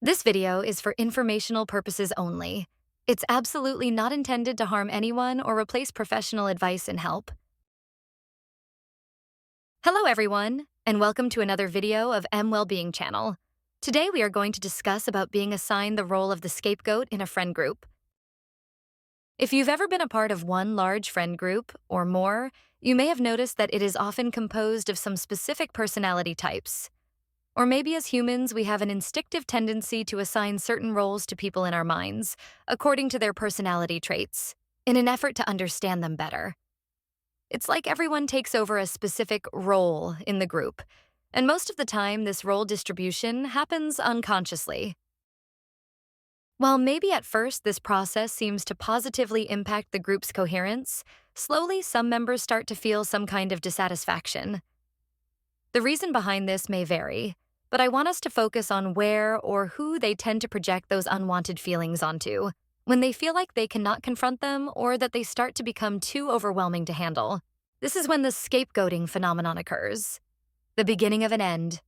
This video is for informational purposes only. It's absolutely not intended to harm anyone or replace professional advice and help. Hello everyone, and welcome to another video of Wellbeing channel. Today we are going to discuss about being assigned the role of the scapegoat in a friend group. If you've ever been a part of one large friend group, or more, you may have noticed that it is often composed of some specific personality types. Or maybe as humans, we have an instinctive tendency to assign certain roles to people in our minds, according to their personality traits, in an effort to understand them better. It's like everyone takes over a specific role in the group, and most of the time, this role distribution happens unconsciously. While maybe at first this process seems to positively impact the group's coherence, slowly some members start to feel some kind of dissatisfaction. The reason behind this may vary, but I want us to focus on where or who they tend to project those unwanted feelings onto, when they feel like they cannot confront them or that they start to become too overwhelming to handle. This is when the scapegoating phenomenon occurs, the beginning of an end.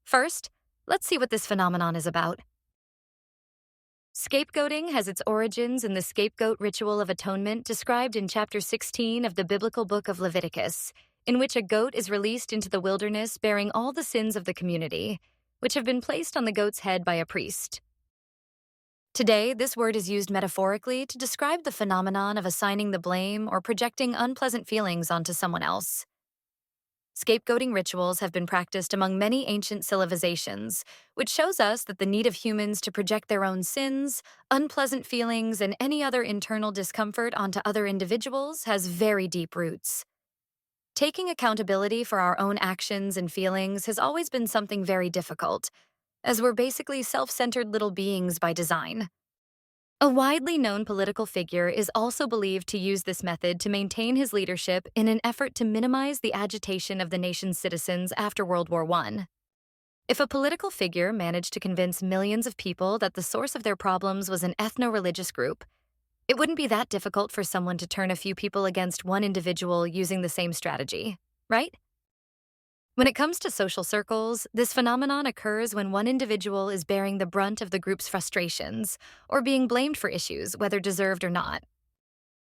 First, let's see what this phenomenon is about. Scapegoating has its origins in the scapegoat ritual of atonement described in chapter 16 of the biblical book of Leviticus, in which a goat is released into the wilderness bearing all the sins of the community, which have been placed on the goat's head by a priest. Today, this word is used metaphorically to describe the phenomenon of assigning the blame or projecting unpleasant feelings onto someone else. Scapegoating rituals have been practiced among many ancient civilizations, which shows us that the need of humans to project their own sins, unpleasant feelings, and any other internal discomfort onto other individuals has very deep roots. Taking accountability for our own actions and feelings has always been something very difficult, as we're basically self-centered little beings by design. A widely known political figure is also believed to use this method to maintain his leadership in an effort to minimize the agitation of the nation's citizens after World War I. If a political figure managed to convince millions of people that the source of their problems was an ethno-religious group, it wouldn't be that difficult for someone to turn a few people against one individual using the same strategy, right? When it comes to social circles, this phenomenon occurs when one individual is bearing the brunt of the group's frustrations or being blamed for issues, whether deserved or not.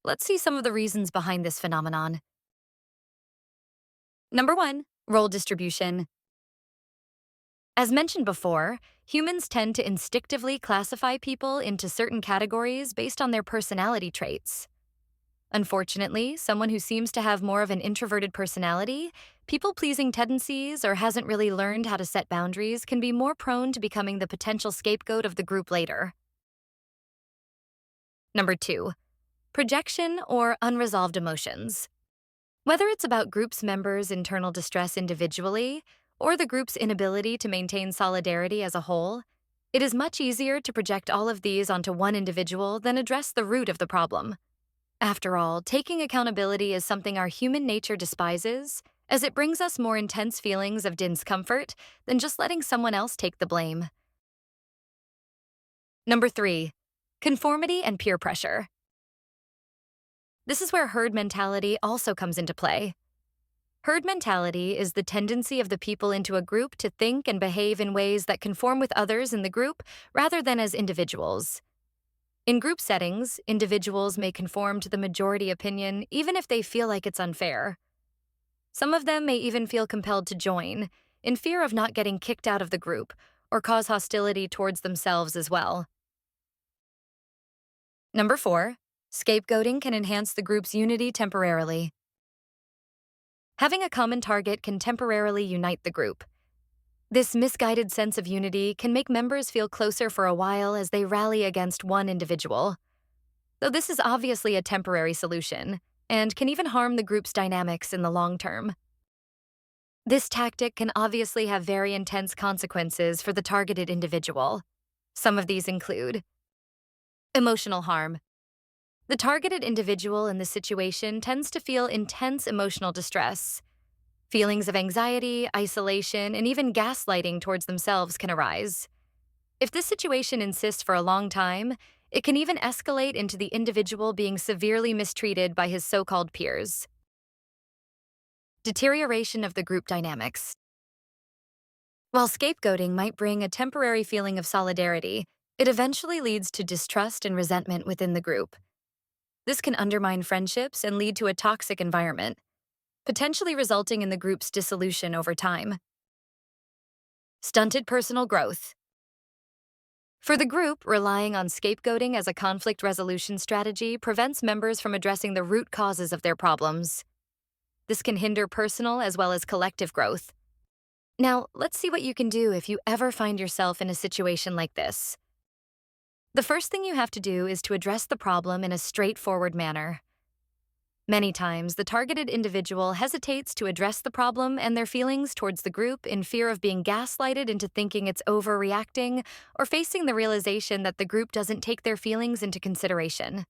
Let's see some of the reasons behind this phenomenon. Number 1, role distribution. As mentioned before, humans tend to instinctively classify people into certain categories based on their personality traits. Unfortunately, someone who seems to have more of an introverted personality, people-pleasing tendencies, or hasn't really learned how to set boundaries can be more prone to becoming the potential scapegoat of the group later. Number 2, projection or unresolved emotions. Whether it's about group's members' internal distress individually or the group's inability to maintain solidarity as a whole, it is much easier to project all of these onto one individual than address the root of the problem. After all, taking accountability is something our human nature despises, as it brings us more intense feelings of discomfort than just letting someone else take the blame. Number 3, conformity and peer pressure. This is where herd mentality also comes into play. Herd mentality is the tendency of the people into a group to think and behave in ways that conform with others in the group rather than as individuals. In group settings, individuals may conform to the majority opinion even if they feel like it's unfair. Some of them may even feel compelled to join, in fear of not getting kicked out of the group, or cause hostility towards themselves as well. Number 4, scapegoating can enhance the group's unity temporarily. Having a common target can temporarily unite the group. This misguided sense of unity can make members feel closer for a while as they rally against one individual. Though this is obviously a temporary solution, and can even harm the group's dynamics in the long term. This tactic can obviously have very intense consequences for the targeted individual. Some of these include emotional harm. The targeted individual in this situation tends to feel intense emotional distress. Feelings of anxiety, isolation, and even gaslighting towards themselves can arise. If this situation insists for a long time, it can even escalate into the individual being severely mistreated by his so-called peers. Deterioration of the group dynamics. While scapegoating might bring a temporary feeling of solidarity, it eventually leads to distrust and resentment within the group. This can undermine friendships and lead to a toxic environment, potentially resulting in the group's dissolution over time. Stunted personal growth. For the group, relying on scapegoating as a conflict resolution strategy prevents members from addressing the root causes of their problems. This can hinder personal as well as collective growth. Now, let's see what you can do if you ever find yourself in a situation like this. The first thing you have to do is to address the problem in a straightforward manner. Many times, the targeted individual hesitates to address the problem and their feelings towards the group in fear of being gaslighted into thinking it's overreacting or facing the realization that the group doesn't take their feelings into consideration.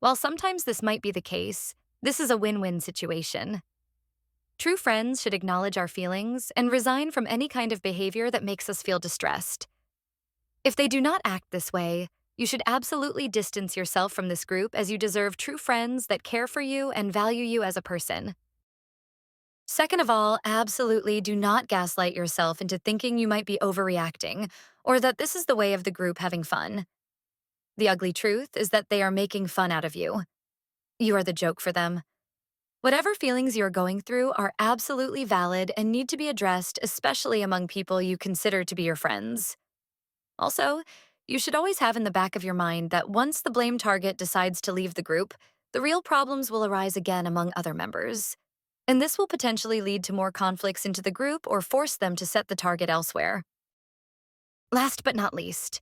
While sometimes this might be the case, this is a win-win situation. True friends should acknowledge our feelings and resign from any kind of behavior that makes us feel distressed. If they do not act this way, you should absolutely distance yourself from this group, as you deserve true friends that care for you and value you as a person. Second of all, absolutely do not gaslight yourself into thinking you might be overreacting or that this is the way of the group having fun. The ugly truth is that they are making fun out of you. You are the joke for them. Whatever feelings you're going through are absolutely valid and need to be addressed, especially among people you consider to be your friends. Also, you should always have in the back of your mind that once the blame target decides to leave the group, the real problems will arise again among other members. And this will potentially lead to more conflicts into the group or force them to set the target elsewhere. Last but not least,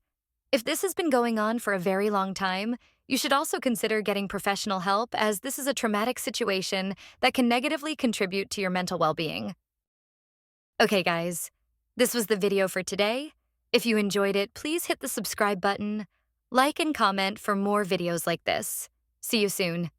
if this has been going on for a very long time, you should also consider getting professional help, as this is a traumatic situation that can negatively contribute to your mental well-being. Okay, guys, this was the video for today. If you enjoyed it, please hit the subscribe button, like and comment for more videos like this. See you soon.